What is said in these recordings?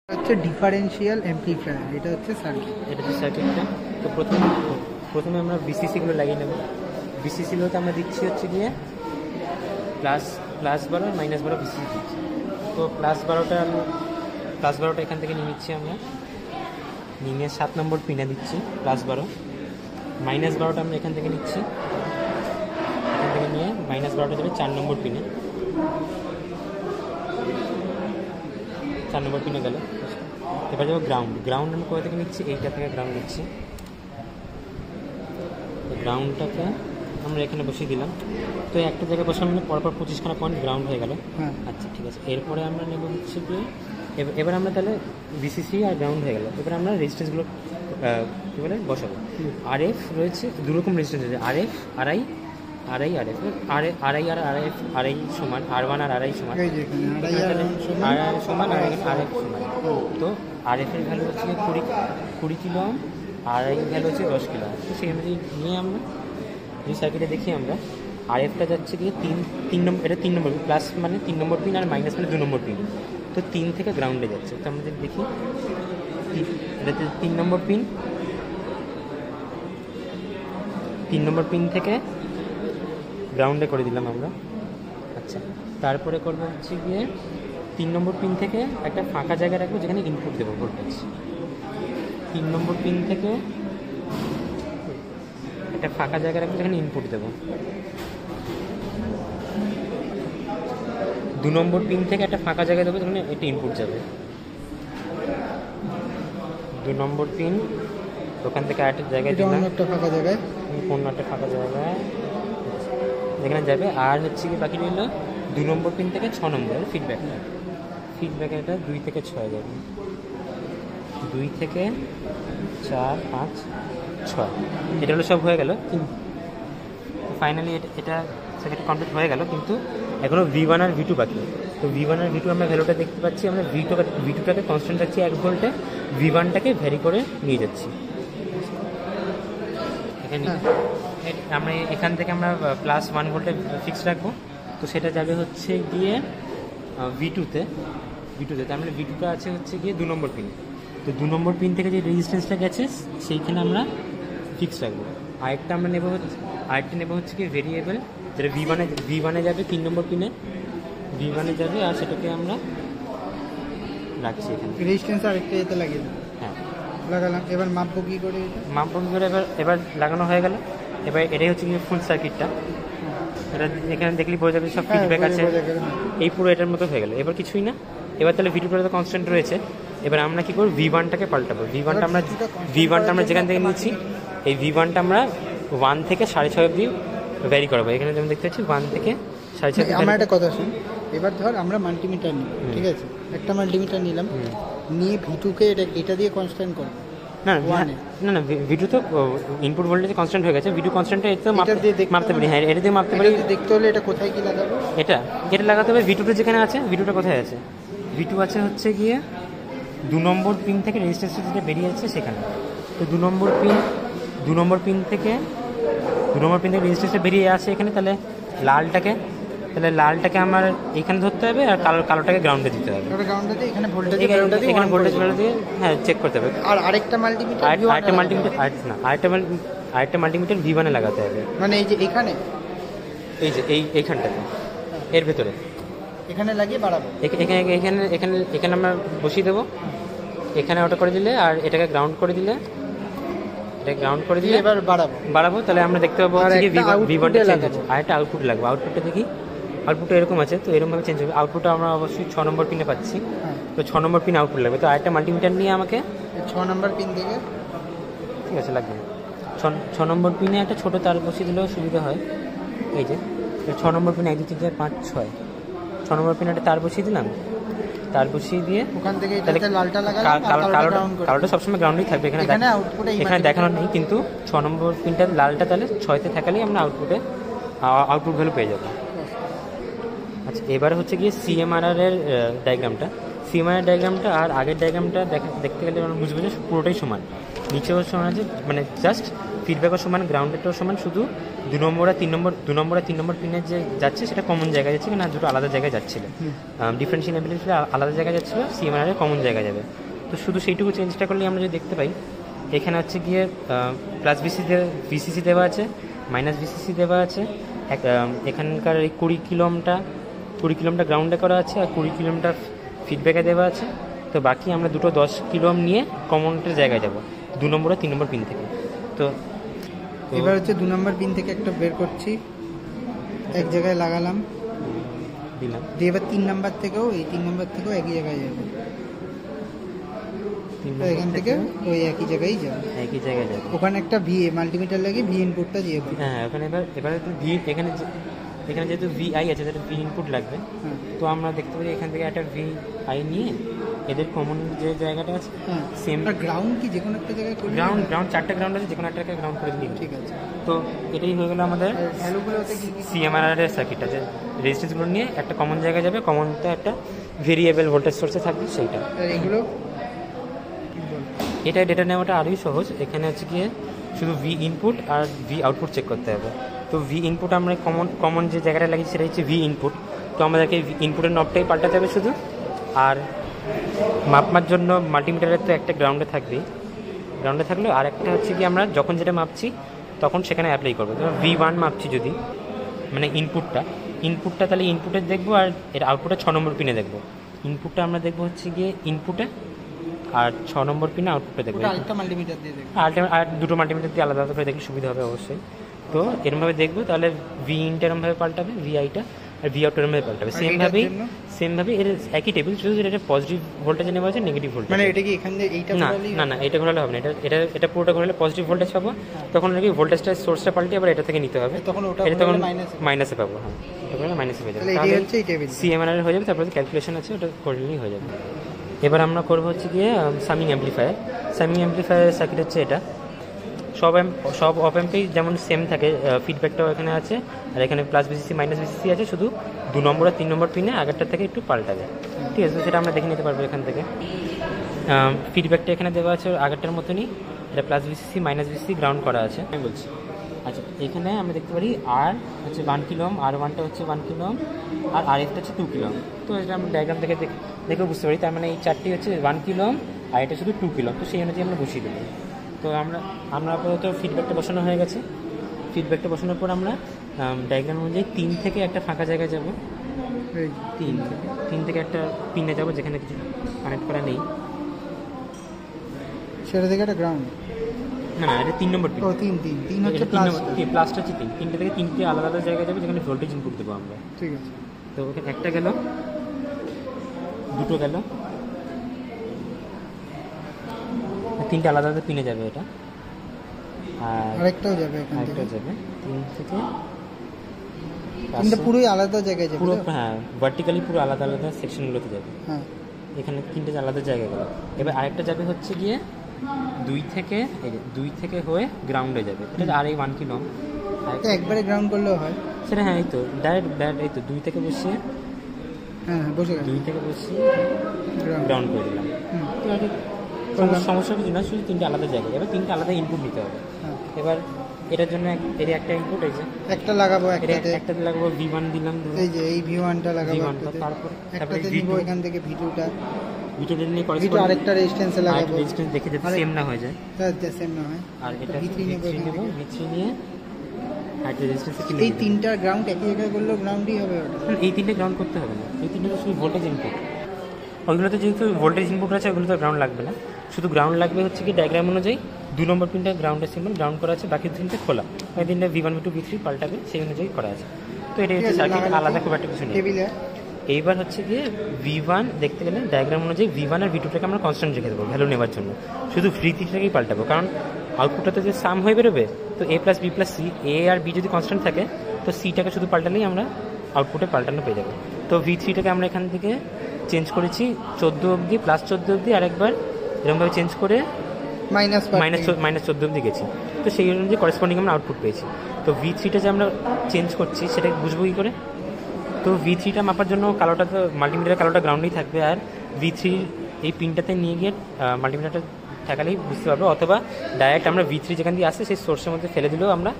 হচ্ছে differential amplifier, এটা হচ্ছে সার্কিট। এটা হচ্ছে সার্কিটটা। তো প্রথমে আমরা বিসিসিগুলো লাগিয়ে নেব। বিসিসিগুলোতে আমরা দিচ্ছি হচ্ছে গিয়ে প্লাস 12 মাইনাস 12 বিসিসি দিচ্ছি। তো প্লাস 12টা এখান থেকে নিয়ে নিচ্ছি আমরা, নিয়ে 7 নম্বর পিনে দিচ্ছি প্লাস 12। মাইনাস 12টা আমরা এখান থেকে নিচ্ছি, এখান থেকে নিয়ে মাইনাস 12টা যাবে 4 নম্বর পিনে। 4 নম্বর পিনে গেল। এবার যাবো গ্রাউন্ড আমি কোথা থেকে নিচ্ছি, এইটা থেকে গ্রাউন্ড নিচ্ছি। গ্রাউন্ডটাকে আমরা এখানে বসিয়ে দিলাম। তো একটা জায়গায় বসে মানে পরপর 25খানা পয়েন্ট গ্রাউন্ড হয়ে গেল। আচ্ছা ঠিক আছে, এরপরে আমরা নেব হচ্ছে কি, এবার আমরা তাহলে বিসিসি আর গ্রাউন্ড হয়ে গেল। এবার আমরা রেজিস্ট্যান্সগুলো কী বলে বসাবো। আরএফ রয়েছে দুরকম রেজিস্ট্যান্স আছে, আরএফ আরআই আরএফ। আরআই আর আরআই সমান, R1 আর আরআই সমান, আর সমান আর এখানে আরএফ সমান। তো আরএফের ভ্যালু হচ্ছে 20 কিলো, আরআই ভ্যালু হচ্ছে 10 কিলো। তো সেই অনুযায়ী নিয়ে আমরা এই সার্কিটে দেখি আমরা আরএফটা যাচ্ছে গিয়ে 3 নম্বর, এটা 3 নম্বর প্লাস মানে 3 নম্বর পিন, আর মাইনাস মানে 2 নম্বর পিন। তো 3 থেকে গ্রাউন্ডে যাচ্ছে। তো আমরা যদি দেখি এটাতে 3 নম্বর পিন, 3 নম্বর পিন থেকে গ্রাউন্ডে করে দিলাম আমরা। আচ্ছা, তারপরে করবো হচ্ছে গিয়ে 3 নম্বর পিন থেকে একটা ফাঁকা জায়গা রাখবো যেখানে ইনপুট দেবো ভোল্টেজ। 3 নম্বর পিন থেকে একটা ফাঁকা জায়গা রাখবো যেখানে ইনপুট দেবো। 2 নম্বর পিন থেকে একটা ফাঁকা জায়গা দেবো যেখানে এটা ইনপুট যাবে। 2 নম্বর পিন ওখান থেকে আরেকটা জায়গায় দিলাম, একটা ফাঁকা জায়গায়, অন্য একটা ফাঁকা জায়গায় যেখানে যাবে। আর হচ্ছে কি বাকি রইল 2 নম্বর পিন থেকে 6 নম্বর ফিডব্যাক এটা 2 থেকে 6 যাবে, 2 থেকে 4 5 6। এটা হলো সব হয়ে গেল। ফাইনালি এটা সেকেন্ড কমপ্লিট হয়ে গেল, কিন্তু এখনও V1 আর V2 বাকি। তো V1 আর V2 আমরা ভ্যালুটা দেখতে পাচ্ছি, আমরা V2টাকে কনস্ট্যান্ট রাখছি 1 ভোল্টে, V1টাকে ভ্যারি করে নিয়ে যাচ্ছি এখানে। আমরা এখান থেকে আমরা প্লাস 1 ভোল্টে ফিক্স রাখবো। তো সেটা যাবে হচ্ছে গিয়ে V2তে। তার মানে V2টা আছে হচ্ছে গিয়ে 2 নম্বর পিন। তো 2 নম্বর পিন থেকে যে রেজিস্ট্যান্সটা গেছে সেইখানে আমরা ফিক্স রাখবো। আরেকটা নেব হচ্ছে কি ভেরিয়েবল, যেটা V1-এ যাবে 3 নম্বর পিনে, V1-এ যাবে, আর সেটাকে আমরা রাখছি এখানে রেজিস্ট্যান্স আরেকটা এতে লাগিয়ে দেবো। হ্যাঁ, লাগালাম। এবার মাপবো কী করে? এবার লাগানো হয়ে গেল। এবার এটাই হচ্ছে কি ফুল সার্কিটটা। এটা এখানে দেখলেই বোঝা যাবে সব ফিডব্যাক আছে। এই পুরো এটার মতো হয়ে গেল। এবার কিছুই না। এবার তাহলে V2টা তো কনস্ট্যান্ট রয়েছে। এবার আমরা কি করব, V1টাকে পাল্টাবো। V1টা আমরা যেখান থেকে নিয়েছি, এই V1টা আমরা 1 থেকে 6.5 অবধি ভ্যারি করবো। এখানে যেমন দেখতে পাচ্ছি 1 থেকে 6.5। আমার একটা কথা শুন, এবার ধর আমরা মাল্টিমিটার নিই, ঠিক আছে? একটা মাল্টিমিটার নিলাম, নিয়ে V2কে এটা দিয়ে কনস্ট্যান্ট করবো। না, V2 তো ইনপুট ভোল্টেজ কনস্ট্যান্ট হয়ে গেছে। V2 কনস্ট্যান্টটা এটা মাপতে পারি। হ্যাঁ, এটা দিয়ে মাপতে পারি। দেখতে হলে এটা কোথায় কি লাগাবো? এটা লাগাতে হবে V2টা যেখানে আছে। V2টা কোথায় আছে? V2 আছে হচ্ছে গিয়ে 2 নম্বর পিন থেকে রেজিস্ট্যান্স যেটা বেরিয়ে যাচ্ছে সেখানে। তো 2 নম্বর পিন থেকে রেজিস্ট্যান্সটা বেরিয়ে আসে এখানে। তাহলে লালটাকে আমার এখানে ধরতে হবে, আর কালোটাকে গ্রাউন্ডে দিতে হবে। এখানে ভোল্টেজ দিয়ে হ্যাঁ চেক করতে হবে। আর আরেকটা মাল্টিমিটার V1-এ লাগাতে হবে। মানে এই যে এইখানটাতে, এর ভেতরে এখানে লাগিয়ে বাড়াবো। এখানে আমরা বসিয়ে দেবো। এখানে ওটা করে দিলে, আর এটাকে গ্রাউন্ড করে দিলে, এবার বাড়াবো। তাহলে আমরা দেখতে পাবো V1টা চেঞ্জ হচ্ছে। আর একটা আউটপুট লাগবে। আউটপুটটা দেখি, আউটপুটটা এরকম আছে। তো এরকমভাবে চেঞ্জ হবে। আউটপুটটা আমরা অবশ্যই 6 নম্বর পিনে পাচ্ছি। তো 6 নম্বর পিন আউটপুট লাগবে। তো আরেকটা মাল্টিমিটার নিয়ে আমাকে 6 নম্বর পিন থেকে, ঠিক আছে, লাগবে 6 নম্বর পিনে একটা ছোটো তার বসিয়ে দিলেও সুবিধা হয়। এই যে 6 নম্বর পিনে 1 2 3 4 5 6 6 নম্বর পিনে একটা তার বসিয়ে দিলাম। তার বসিয়ে দিয়ে ওখান থেকে কালোটা সবসময় গ্রাউন্ডেই থাকবে। এখানে দেখানো নেই, কিন্তু 6 নম্বর পিনটা লালটা তাহলে 6-তে থাকালেই আমরা আউটপুট ভ্যালু পেয়ে যাবো। আচ্ছা, এবারে হচ্ছে গিয়ে CMRR-এর ডায়াগ্রামটা আর আগের ডায়াগ্রামটা দেখতে গেলে আমরা বুঝবো যে পুরোটাই সমান। নিচেও সমান আছে, মানে জাস্ট ফিডব্যাকও সমান, গ্রাউন্ডেরটাও সমান, শুধু 2 নম্বর আর 3 নম্বর পিনের যে যাচ্ছে সেটা কমন জায়গায় যাচ্ছে, না দুটো আলাদা জায়গায় যাচ্ছিল। ডিফারেন্সিয়াল অ্যাম্পলিফায়ার আলাদা জায়গায় যাচ্ছিলো, সিএমআর কমন জায়গায় যাবে। তো শুধু সেইটুকু চেঞ্জটা করলে আমরা যদি দেখতে পাই, এখানে হচ্ছে গিয়ে প্লাস ভিসিসি দেওয়া আছে, মাইনাস ভিসিসি দেওয়া আছে, এখানকার এই 20 কিলোমটা গ্রাউন্ডে করা আছে, আর 20 কিলোমিটার ফিডব্যাকে দেওয়া আছে। তো বাকি আমরা দুটো 10 কিলো নিয়ে কমনের জায়গায় যাব 2 নম্বর আর 3 নম্বর পিন থেকে। তো এবার হচ্ছে 2 নম্বর পিন থেকে একটা বের করছি, এক জায়গায় লাগালাম, দিলাম, দিয়ে এবার 3 নম্বর থেকেও একই জায়গায় যাবে, এখান থেকে ওই একই জায়গায় যাবে। ওখানে একটা মাল্টিমিটার লাগিয়ে ভি ইনপুটটা দিয়ে দেবো। হ্যাঁ, ওখানে এবার ভি এখানে যেহেতু ভিআই আছে, তাহলে ভি ইনপুট লাগবে। তো আমরা দেখতে পারি এখান থেকে একটা ভিআই নিয়ে এদের কমন যে জায়গাটা আছে সেম। গ্রাউন্ড কি যে কোনো একটা জায়গায় করলে? গ্রাউন্ড 4টা গ্রাউন্ড আছে, যে কোনো একটা গ্রাউন্ড করে দিই। ঠিক আছে। তো এটাই হয়ে গেল আমাদের সিএমআর এর সার্কিটটা, যে রেজিস্ট্যান্সগুলো নিয়ে একটা কমন জায়গায় যাবে, কমনটা একটা ভেরিয়েবল ভোল্টেজ সোর্সে থাকবে সেইটা। এগুলো এটা ডেটা নেওয়াটা আরোই সহজ। এখানে হচ্ছে গিয়ে শুধু ভি ইনপুট আর ভি আউটপুট চেক করতে হবে। তো ভি ইনপুট আমরা কমন যে জায়গাটা লাগিয়েছি সেটা হচ্ছে ভি ইনপুট। তো আমাদেরকে ইনপুটের নবটাই পাল্টাতে হবে শুধু। আর মাপার জন্য মাল্টিমিটারের তো একটা গ্রাউন্ডে থাকবেই, গ্রাউন্ডে থাকলেও আর একটা হচ্ছে কি আমরা যখন যেটা মাপছি তখন সেখানে অ্যাপ্লাই করবো। V1 মাপছি যদি, মানে ইনপুটটা তাহলে ইনপুটের দেখবো, আর এর আউটপুটে 6 নম্বর পিনে দেখবো। ইনপুটটা আমরা দেখবো হচ্ছে গিয়ে ইনপুটে, আর 6 নম্বর পিনে আউটপুটে দেখবো। আর দুটো মাল্টিমিটার দিয়ে আলাদা আলাদা করে দেখলে সুবিধা হবে অবশ্যই। তো এরমভাবে দেখবো, তাহলে ভি ইনটা এরমভাবে পাল্টাবে, ভিআইটা, আর ভি আউট এরমভাবে পাল্টাবে। সেমভাবে এর একই টেবিল, শুধু এটা পজিটিভ ভোল্টেজ নেওয়া আছে, নেগেটিভ ভোল্টেজ। মানে এটা কি এখান থেকে এইটা না এটা ঘোরালে হবে না, এটা পুরোটা ঘোরালে পজিটিভ ভোল্টেজ পাবো। তখন নাকি ভোল্টেজটা সোর্সটা পাল্টে আবার এটা থেকে নিতে হবে, তখন মাইনাসে পাবো। হ্যাঁ, তখন মাইনাসে হয়ে যাবে, তাহলে সিএমআর হয়ে যাবে। তারপরে ক্যালকুলেশন আছে, ওটা করে নিলেই হয়ে যাবে। এবার আমরা করবো হচ্ছে গিয়ে সামিং অ্যাম্পলিফায়ার সার্কিট হচ্ছে এটা। সব অপ অ্যাম্পেই যেমন সেম থাকে, ফিডব্যাকটাও এখানে আছে, আর এখানে প্লাস ভিসিসি মাইনাস ভিসিসি আছে, শুধু 2 নম্বর আর 3 নম্বর পিনে আগেরটা থেকে একটু পাল্টাবে। ঠিক আছে, সেটা আমরা দেখে নিতে পারবো এখান থেকে। ফিডব্যাকটা এখানে দেওয়া আছে আগেরটার মতনই, এটা plus VCC minus VCC ground করা আছে। আমি বলছি, আচ্ছা এখানে আমরা দেখতে পারি আর হচ্ছে 1 কিলো ওহম, আর 1টা হচ্ছে 1 কিলো ওহম, আর আরেকটা হচ্ছে 2 কিলো ওহম। তো এটা আমরা ডায়াগ্রাম থেকে দেখে বুঝতে পারি, তার মানে এই চারটি হচ্ছে 1 কিলো ওহম, আর এটা শুধু 2 কিলো ওহম। তো সেই অনুযায়ী আমরা বসিয়ে দেবো। তো আমরা আপাতত ফিডব্যাকটা বসানো হয়ে গেছে। ফিডব্যাকটা বসানোর পর আমরা ডায়াগ্রাম অনুযায়ী 3 থেকে একটা ফাঁকা জায়গায় যাব, 3 থেকে একটা পিনে যাব যেখানে কিছু কানেক্ট করা নেই, সেটা থেকে একটা গ্রাউন্ড। না এটা 3 নম্বর পিন। তিন হচ্ছে প্লাসটা হচ্ছে 3টে থেকে 3টে আলাদা আলাদা জায়গায় যাবে যেখানে ভোল্টেজ ইনপুট দেবো আমরা। ঠিক আছে। তো ওখানে একটা গেল, দুটো গেল, 3টে আলাদা আলাদা পিনে যাবে এটা, আর আরেকটাও যাবে, 3 থেকে তিনটা পুরোই আলাদা জায়গায় যাবে। পুরো হ্যাঁ, ভার্টিক্যালি পুরো আলাদা আলাদা সেকশনগুলোতে যাবে। হ্যাঁ, এখানে 3টে আলাদা জায়গা গেল। এবার আরেকটা যাবে হচ্ছে গিয়ে 2 থেকে হয়ে গ্রাউন্ডে যাবে, এটা আর এই 1 কিলো ওহম। একবারে গ্রাউন্ড করলেও হয় সেটা, হ্যাঁ এই তো ডাইরেক্ট এই তো 2 থেকে বসিয়ে, হ্যাঁ বসে গেল, 2 থেকে বসিয়ে গ্রাউন্ড করে দিলাম। তো সমস্যা কিছু না, শুধু 3টে আলাদা জায়গা। এবার 3টে আলাদা ইনপুট নিতে হবে। এবার এটার জন্য এর একটা ইনপুট, এই যে একটা লাগাবো, একটাতে লাগাবো V1 দিলাম, এই যে এই V1টা লাগাবো, তারপর একটাতে নিব এখান থেকে V2টা নিয়ে করেসপন্ডিং আরেকটা রেজিস্ট্যান্সে লাগাবো, রেজিস্ট্যান্স দেখে যাতে সেম না হয়ে যায়, সেম না হয়। আর এটা V3 নেব, V3 নিয়ে একটা রেজিস্ট্যান্সে কিনে এই 3টা গ্রাউন্ড একই জায়গায় করলেও গ্রাউন্ডই হবে ওটা। এই 3টে গ্রাউন্ড করতে হবে না, এই 3টে শুধু ভোল্টেজ ইনপুট। ওইগুলোতে যেহেতু ভোল্টেজ ইনপুট আছে, ওইগুলোতে গ্রাউন্ড লাগবে না, শুধু গ্রাউন্ড লাগবে হচ্ছে কি ডায়াগ্রাম অনুযায়ী 2 নম্বর পিনটা গ্রাউন্ডের সিম্বল গ্রাউন্ড করা আছে, বাকি 3টে খোলা, ওই 3টে V1 V2 V3 পাল্টাবে সেই অনুযায়ী করা আছে। তো এটা হচ্ছে সার্কিট, আলাদা খুব একটা কিছু নেই। এইবার হচ্ছে গিয়ে V1 দেখতে গেলে ডায়াগ্রাম অনুযায়ী V1 আর V2টাকে আমরা কনস্ট্যান্ট রেখে দেবো ভ্যালু নেওয়ার জন্য, শুধু V3টাকেই পাল্টাবো, কারণ আউটপুটটাতে যে সাম হয়ে বেরোবে, তো A plus B plus C, A আর B যদি কনস্ট্যান্ট থাকে তো Cটাকে শুধু পাল্টালেই আমরা আউটপুটে পাল্টানো পেয়ে যাবো। তো V3টাকে আমরা এখান থেকে চেঞ্জ করেছি 14 অবধি, প্লাস 14 অবধি, আরেকবার এরকমভাবে চেঞ্জ করে মাইনাস 14 অবধি গেছি। তো সেই অনুযায়ী করেসপন্ডিং আমরা আউটপুট পেয়েছি। তো V3টা যে আমরা চেঞ্জ করছি সেটা বুঝবো কী করে? তো V3টা মাপার জন্য কালোটা, তো মাল্টিমিটারের কালোটা গ্রাউন্ডেই থাকবে, আর V3 এই পিনটাতে নিয়ে গিয়ে মাল্টিমিটারটা ঠেকালেই বুঝতে পারবো, অথবা ডাইরেক্ট আমরা V3 যেখান দিয়ে আসছে সেই সোর্সের মধ্যে ফেলে দিলেও আমরা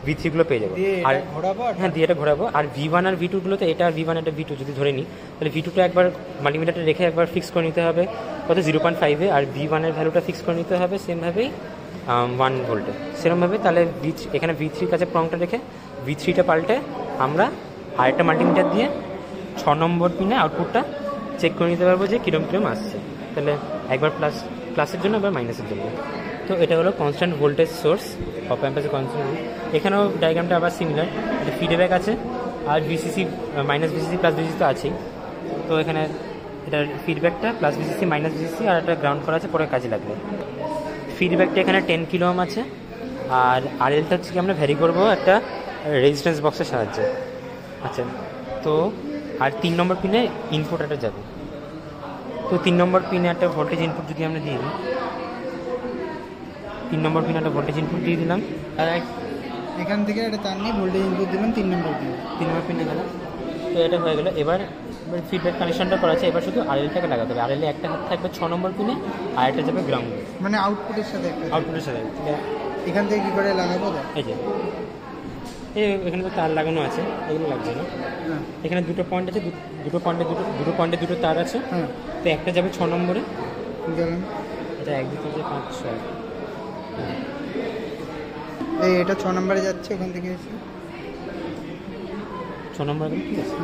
V3গুলো পেয়ে যাবো। আর ঘোরাবো, হ্যাঁ দিয়ে এটা ঘোরাবো। আর V1 আর V2গুলোতে এটা V1 এটা V2 যদি ধরে নিই, তাহলে V2টা একবার মাল্টিমিটারটা রেখে একবার ফিক্স করে নিতে হবে কত 0.5-এ, আর V1 এর ভ্যালুটা ফিক্স করে নিতে হবে সেমভাবেই 1 ভোল্টে সেরকমভাবে। তাহলে এখানে V3 কাছে প্রংটা রেখে V3টা পাল্টে আমরা আরেকটা মাল্টিমিটার দিয়ে 6 নম্বর পিনে আউটপুটটা চেক করে নিতে পারবো যে কীরকম আসছে। তাহলে একবার প্লাসের জন্য একবার মাইনাসের জন্য। তো এটা হলো কনস্ট্যান্ট ভোল্টেজ সোর্স, অপ অ্যাম্পের কনস্ট্যান্ট। এখানেও ডায়াগ্রামটা আবার সিমিলার, এটা ফিডব্যাক আছে আর VCC minus VCC plus VCC তো আছেই। তো এখানে এটার ফিডব্যাকটা প্লাস ভিসিসি মাইনাস ভিসিসি আর একটা গ্রাউন্ড করা আছে, পরে কাজে লাগবে। ফিডব্যাকটা এখানে 10 কিলো ওহম আছে, আর আরএলটা হচ্ছে কি আমরা ভ্যারি করবো একটা রেজিস্ট্যান্স বক্সের সাহায্যে। আচ্ছা, তো আর 3 নম্বর পিনে ইনপুট একটা যাবে। তো 3 নম্বর পিনে একটা ভোল্টেজ ইনপুট যদি আমরা দিয়ে দিই, 3 নম্বর পিনে একটা ভোল্টেজ ইনপুট দিয়ে দিলাম, আর এখান থেকে একটা তার নিয়ে ভোল্টেজ ইনপুট দিলাম 3 নম্বর পিনে, 3 নম্বর পিনে গেল। তো এটা হয়ে গেল। এবার ফিডব্যাক কানেকশনটা করা আছে, এবার শুধু আরএলটাকে লাগাতে হবে। আরএলে একটা হাত থাকবে 6 নম্বর পিনে, আর একটা যাবে গ্রাউন্ডে, মানে আউটপুটের সাথে একটা। আউটপুটের সাথে এখান থেকে কী করে লাগাবো? এই যে এখানে তো তার লাগানো আছে, এগুলো লাগছে না। এখানে দুটো পয়েন্ট আছে, দুটো পয়েন্টে দুটো তার আছে। তো একটা যাবে 6 নম্বরে, এটা 1 2 3 4 5 6, এটা 6 নম্বরে যাচ্ছে ওখান থেকে এসে 6 নম্বরে, ঠিক আছে।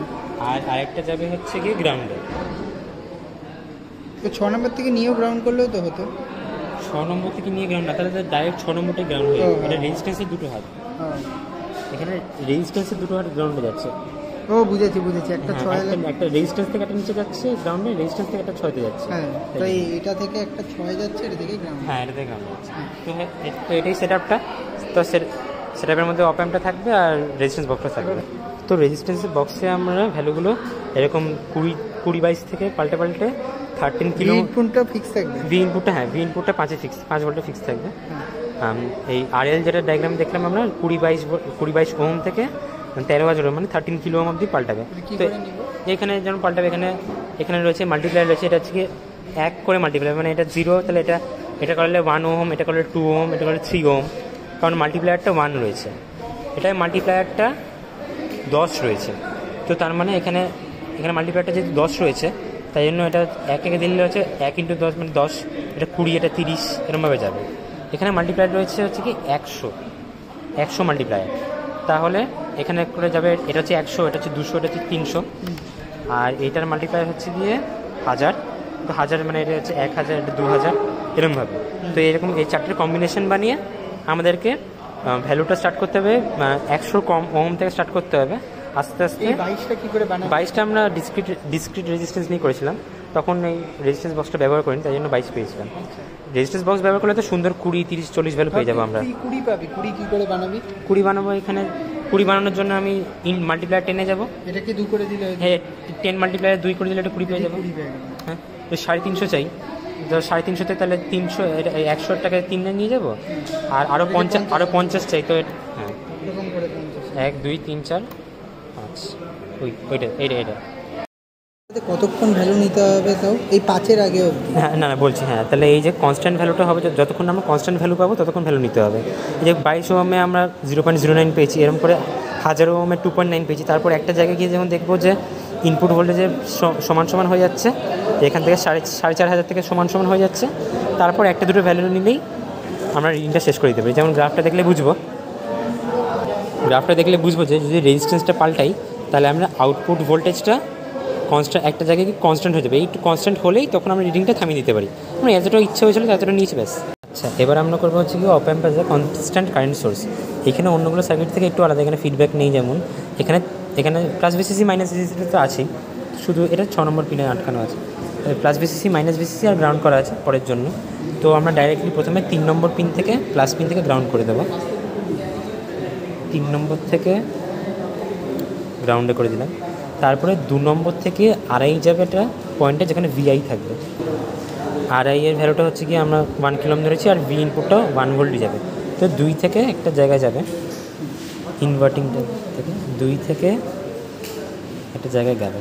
আর আরেকটা যাবে হচ্ছে গিয়ে গ্রাউন্ডে। তো 6 নম্বর থেকে নিয়েও গ্রাউন্ড করলেও তো হতো। 6 নম্বর থেকে নিয়ে গ্রাউন্ড না, তাহলে ডাইরেক্ট 6 নম্বরটাই গ্রাউন্ড হয়ে যাবে। এটা রেজিস্ট্যান্সের দুটো হাত, এখানে রেজিস্ট্যান্সের দুটো হাত গ্রাউন্ডে যাচ্ছে। ও বুঝেছি, একটা 6 একটা রেজিস্ট্যান্স থেকে একটা নিচে যাচ্ছে গ্রাউন্ডে, রেজিস্ট্যান্স থেকে একটা 6-তে যাচ্ছে। হ্যাঁ, তো এটা থেকে একটা 6 যাচ্ছে, এটা থেকে গ্রাউন্ড। হ্যাঁ, এটা থেকে গ্রাউন্ড যাচ্ছে। তো এটাই সেটআপটা। তো সেটআপের মধ্যে অপ অ্যাম্পটা থাকবে আর রেজিস্ট্যান্স বক্সটা থাকবে। তো রেজিস্ট্যান্সের বক্সে আমরা ভ্যালুগুলো এরকম 20-22 থেকে পাল্টে 13 কিলো ইনপুটটা ফিক্স থাকবে। ভি ইনপুটটা 5-এ ফিক্স, 5 ভোল্টে ফিক্স থাকবে। এই আরএল যেটা ডায়াগ্রাম দেখলাম আমরা 20-22 ওহম থেকে 13,000 ওহম, মানে 13 কিলো ওহম অবধি পাল্টাবে। তো এখানে যেমন পাল্টাবে, এখানে রয়েছে মাল্টিপ্লায়ার রয়েছে, এটা হচ্ছে 1 করে মাল্টিপ্লায়ার, মানে এটা 0, তাহলে এটা করলে 1 ওহম, এটা করলে 2 ওহম, এটা করলে 3 ওহম, কারণ মাল্টিপ্লায়ারটা 1 রয়েছে, এটাই মাল্টিপ্লায়ারটা 10 রয়েছে। তো তার মানে এখানে মাল্টিপ্লায়ারটা যেহেতু 10 রয়েছে, তাই জন্য এটা 1 দিলে হচ্ছে 1 × 10 মানে 10, এটা 20, এটা 30, এরকমভাবে যাবে। এখানে মাল্টিপ্লায়ার রয়েছে হচ্ছে কি 100 মাল্টিপ্লায়ার, তাহলে এখানে করে যাবে, এটা হচ্ছে 100, এটা হচ্ছে 200, এটা হচ্ছে 300, আর এইটার মাল্টিপ্লায়ার হচ্ছে গিয়ে 1000। তো 1000 মানে এটা হচ্ছে 1000, এটা 2000, এরকমভাবে। তো এরকম এই চারটের কম্বিনেশন বানিয়ে আমাদেরকে ভ্যালুটা স্টার্ট করতে হবে 100 কম ওহম থেকে স্টার্ট করতে হবে। আস্তে আস্তে 22টা কী করে বানাবো? 22টা আমরা ডিসক্রিট রেজিস্ট্যান্স নিয়ে করেছিলাম, তখন এই রেজিস্ট্যান্স বক্সটা ব্যবহার করিনি, তাই জন্য 22 পেয়েছিলাম। রেজিস্ট্যান্স বক্স ব্যবহার করলে তো সুন্দর 20, 30, 40 ভ্যালু পেয়ে যাবো আমরা। 20 পাবি। 20 কী করে বানাবি? 20 বানাবো। এখানে 20 বানানোর জন্য আমি মাল্টিপ্লায়ার 10-এ যাবো। এটাকে 2 করে দিলে? হ্যাঁ, 10 মাল্টিপ্লায়ার 2 করে দিলে এটা 20 পেয়ে যাবো। হ্যাঁ, তো 350 চাই, তো 350-তে তাহলে 300, 100 টাকায় 3 নিয়ে যাবো, আর আরও 50 চাই। তো হ্যাঁ, 1 2 3 4 5, এইটা কতক্ষণ ভ্যালু নিতে হবে তাও এই 5-এর আগে অবধি? হ্যাঁ, না বলছি, হ্যাঁ, তাহলে এই যে কনস্ট্যান্ট ভ্যালুটা হবে, যতক্ষণ আমরা কনস্ট্যান্ট ভ্যালু পাবো ততক্ষণ ভ্যালু নিতে হবে। এই যে 22 ওহমে আমরা 0.09 পেয়েছি, এরকম করে 1000 ওহমে 2.9 পেয়েছি। তারপর একটা জায়গায় গিয়ে যখন দেখবো যে ইনপুট ভোল্টেজের সমান হয়ে যাচ্ছে, এখান থেকে 4,500 থেকে সমান হয়ে যাচ্ছে, তারপর একটা দুটো ভ্যালু নিলেই আমরা রিডিংটা শেষ করে দিতে পারি। যেমন গ্রাফটা দেখলে বুঝবো যে যদি রেজিস্ট্যান্সটা পাল্টাই, তাহলে আমরা আউটপুট ভোল্টেজটা কনস্ট্যান্ট একটা জায়গায় কনস্ট্যান্ট হয়ে যাবে। একটু কনস্ট্যান্ট হলেই তখন আমরা রিডিংটা থামিয়ে দিতে পারি। আমরা এতটা ইচ্ছা হয়েছিল ততটা নিয়েছি, ব্যাস। আচ্ছা, এবার আমরা করবো হচ্ছে কি অপ amp as a constant current source. এখানে অন্যগুলো সার্কিট থেকে একটু আলাদা, এখানে ফিডব্যাক নেই। যেমন এখানে প্লাস ভিসিসি মাইনাস ভিসিসি তো আছেই, শুধু এটা 6 নম্বর পিনে আটকানো আছে। প্লাস ভিসিসি মাইনাস ভিসিসি আর গ্রাউন্ড করা আছে পরের জন্য। তো আমরা ডাইরেক্টলি প্রথমে 3 নম্বর পিন থেকে প্লাস পিন থেকে গ্রাউন্ড করে দেবো। 3 নম্বর থেকে গ্রাউন্ডে করে দিলাম। তারপরে 2 নম্বর থেকে আরআই যাবে একটা পয়েন্টে, যেখানে ভিআই থাকবে। আরআই এর ভ্যালুটা হচ্ছে কি আমরা 1 কিলো ওহম ধরেছি, আর ভি ইনপুটটাও 1 ভোল্টই যাবে। তো 2 থেকে একটা জায়গায় যাবে, ইনভার্টিংটা থেকে 2 থেকে একটা জায়গায় গেল,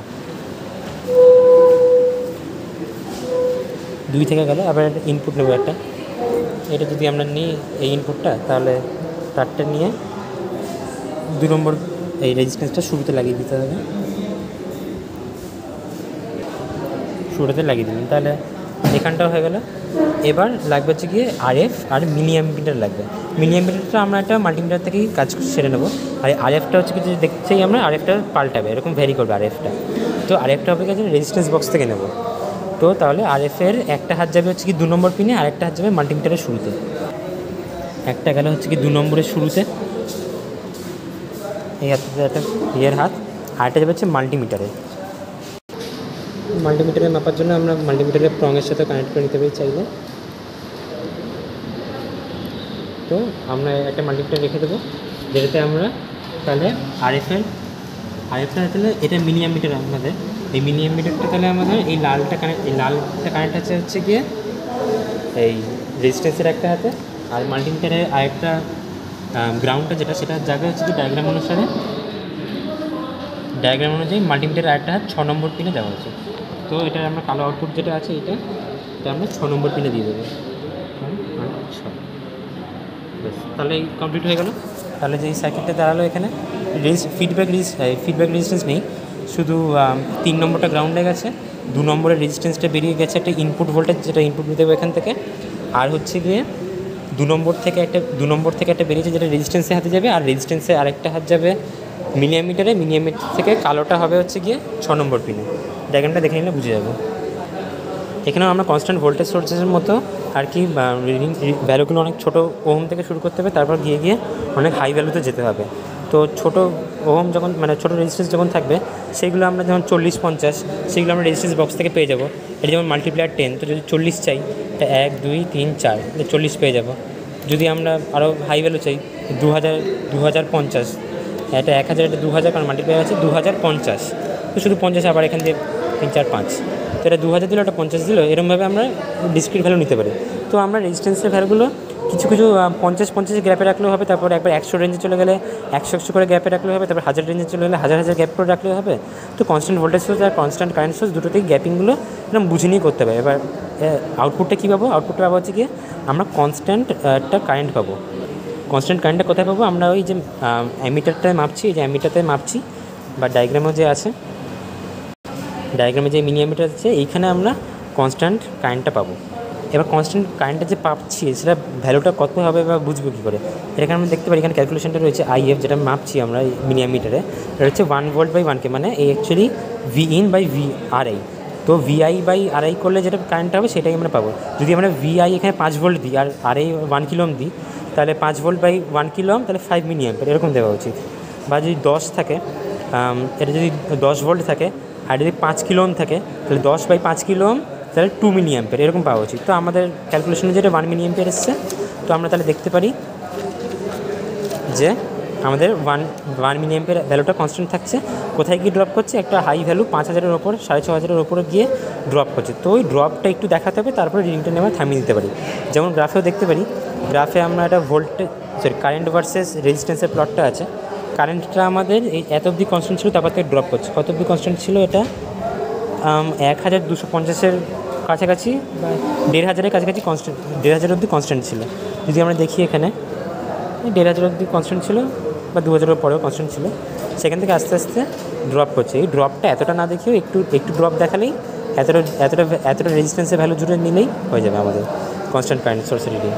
2 থেকে গেল। আবার একটা ইনপুট নেবো একটা, এটা যদি আমরা নিই এই ইনপুটটা, তাহলে তারটা নিয়ে 2 নম্বর এই রেজিস্ট্যান্সটা শুরুতে লাগিয়ে দিতে হবে। শুরুতে লাগিয়ে দিলাম, তাহলে এখানটাও হয়ে গেল। এবার লাগবে হচ্ছে গিয়ে আরএফ আর মিনি অ্যাম্পিটার লাগবে। মিনি অ্যাম্পিটারটা আমরা একটা মাল্টিমিটার থেকেই কাজ সেরে নেবো। আর আরএফটা হচ্ছে কি, যদি দেখতেই আমরা আরএফটা পাল্টাবে, এরকম ভ্যারি করবে আরএফটা। তো আরএফটা হবে গেছে রেজিস্ট্যান্স বক্স থেকে নেব। তো তাহলে আরএফের একটা হাত যাবে হচ্ছে কি 2 নম্বর পিনে, আর একটা হাত যাবে মাল্টিমিটারের শুরুতে। একটা গেল হচ্ছে কি 2 নম্বরের শুরুতে, এই হাতটা একটা ইয়ের হাত, আর একটা যাবে হচ্ছে মাল্টিমিটারে। মাল্টিমিটারে মাপার জন্য আমরা মাল্টিমিটারের প্রঙের সাথে কানেক্ট করে নিতে পারি চাইলে। তো আমরা একটা মাল্টিমিটার রেখে দেবো, যেটাতে আমরা তাহলে আরএফটা তাহলে এটা মিনি অ্যাম্পিটার আমাদের। এই মিনি অ্যাম্পিটারটা তাহলে আমাদের এই লালটা কানেক্ট আছে হচ্ছে গিয়ে এই রেজিস্ট্যান্সের একটা হাতে, আর মাল্টিমিটারের আরেকটা গ্রাউন্ডটা যেটা, সেটার জায়গা হচ্ছে কি ডায়াগ্রাম অনুযায়ী মাল্টিমিটারের আরেকটা হাত 6 নম্বর পিনে দেওয়া হচ্ছে। তো এটা আমরা কালো আউটপুট যেটা আছে এটা আমরা 6 নম্বর পিনে দিয়ে দেবো। 6 বেশ, তাহলে এই কমপ্লিট হয়ে গেল। তাহলে যে সার্কিটটা দাঁড়ালো এখানে ফিডব্যাক রেজিস্ট্যান্স নেই, শুধু 3 নম্বরটা গ্রাউন্ডে গেছে, 2 নম্বরের রেজিস্ট্যান্সটা বেরিয়ে গেছে একটা ইনপুট ভোল্টেজ, যেটা ইনপুট দেবো এখান থেকে। আর হচ্ছে গিয়ে 2 নম্বর থেকে একটা বেরিয়েছে, যেটা রেজিস্ট্যান্সে হাতে যাবে, আর রেজিস্ট্যান্সে আরেকটা হাত যাবে মিনি অ্যামিটার থেকে কালোটা হবে হচ্ছে গিয়ে 6 নম্বর পিনে। ডায়াগ্রামটা দেখে নিলে বুঝে যাবে। এখানেও আমরা কনস্ট্যান্ট ভোল্টেজ সোর্সের মতো আর কি রিডিং ভ্যালুগুলো অনেক ছোটো ওহম থেকে শুরু করতে হবে, তারপর গিয়ে অনেক হাই ভ্যালুতে যেতে হবে। তো ছোটো ওহম যখন ছোটো রেজিস্ট্যান্স যখন থাকবে, সেইগুলো আমরা যেমন 40-50 সেগুলো আমরা রেজিস্ট্যান্স বক্স থেকে পেয়ে যাবো। এটা যেমন মাল্টিপ্লায়ার 10, তো যদি 40 চাই, এটা 1 2 3 4 40 পেয়ে যাবো। যদি আমরা আরও হাই ভ্যালু চাই 2050, এটা 1000, এটা 2000, কারণ মাল্টিপ্লায়ার আছে 2050, তো শুধু 50 আবার এখান দিয়ে 3 4 5, তো এটা 2000 দিল, এটা 50 দিল, এরকমভাবে আমরা ডিসক্রিট ভ্যালু নিতে পারি। তো আমরা রেজিস্ট্যান্সের ভ্যালুগুলো কিছু 50 গ্যাপে রাখলেও হবে, তারপর একবার 100 রেঞ্জে চলে গেলে 100 করে গ্যাপে রাখলেও হবে, তারপর 1000 রেঞ্জে চলে গেলে 1000 গ্যাপ করে রাখলেও হবে। তো কনস্ট্যান্ট ভোল্টেজ সোর্স আর কনস্ট্যান্ট কারেন্ট সোর্স দুটোতেই গ্যাপিংগুলো এরকম বুঝে নিয়ে করতে হবে। এবার আউটপুটটা কী পাবো? আউটপুটটা পাবো হচ্ছে গিয়ে আমরা কনস্ট্যান্ট একটা কারেন্ট পাবো। কনস্ট্যান্ট কারেন্টটা কোথায় পাবো? আমরা ওই যে অ্যামিটারটায় মাপছি, এই যে অ্যামিটারটায় মাপছি, বা ডায়াগ্রামে যে আছে, ডায়াগ্রামে যে মিনি অ্যামিটার আছে, এইখানে আমরা কনস্ট্যান্ট কারেন্টটা পাবো। এবার কনস্ট্যান্ট কারেন্টটা যে পাচ্ছি, সেটা ভ্যালুটা কত হবে বা বুঝবো কী করে? এখানে আমরা দেখতে পারি, এখানে ক্যালকুলেশনটা রয়েছে আইএফ, যেটা মাপছি আমরা মিনি অ্যামিটারে, এটা হচ্ছে 1 ভোল্ট/1K, মানে এই অ্যাকচুয়ালি VIN/VRI। তো VI/RI করলে যেটা কারেন্টটা হবে সেটাই আমরা পাবো। যদি আমরা VI এখানে 5 ভোল্ট দিই আর RI 1 কিলো ওহম দিই, তাহলে 5 ভোল্ট/1 কিলো ওহম, তাহলে 5 মিলি অ্যাম্পিয়ার এরকম দেওয়া উচিত। বা যদি 10 থাকে, এটা যদি 10 ভোল্ট থাকে, আর যদি 5 কিলো ওহম থাকে, তাহলে 10/5 কিলো ওহম, তাহলে 2 মিলি অ্যাম্পিয়ার এরকম পাওয়া উচিত। তো আমাদের ক্যালকুলেশনে যেটা 1 মিলি অ্যাম্পিয়ার এসছে, তো আমরা তাহলে দেখতে পারি যে আমাদের 1 মিলি অ্যাম্পিয়ার ভ্যালুটা কনস্ট্যান্ট থাকছে। কোথায় গিয়ে ড্রপ করছে? একটা হাই ভ্যালু 5000-এর ওপর, 6500-এর ওপরে গিয়ে ড্রপ করছে। তো ওই ড্রপটা একটু দেখাতে হবে, তারপরে রিডিংটা নেওয়া থামিয়ে দিতে পারি। যেমন গ্রাফেও দেখতে পারি, গ্রাফে আমরা একটা কারেন্ট ভার্সেস রেজিস্ট্যান্সের প্লটটা আছে। কারেন্টটা আমাদের এই এত অবধি কনস্ট্যান্ট ছিল, তারপর থেকে ড্রপ করছে। কত অবধি কনস্ট্যান্ট ছিল? এটা 1250-এর কাছাকাছি বা 1500-এর কাছাকাছি কনস্ট্যান্ট, 1500 অবধি কনস্ট্যান্ট ছিল। যদি আমরা দেখি এখানে 1500 অবধি কনস্ট্যান্ট ছিল, বা 2000-এর পরেও কনস্ট্যান্ট ছিল। সেখান থেকে আস্তে আস্তে ড্রপ করছে। এই ড্রপটা এতটা না দেখিয়েও একটু ড্রপ দেখালেই, এতটা রেজিস্ট্যান্সের ভ্যালু জুড়ে নিলেই হয়ে যাবে আমাদের কনস্ট্যান্ট কারেন্ট সোর্সের রিডিং।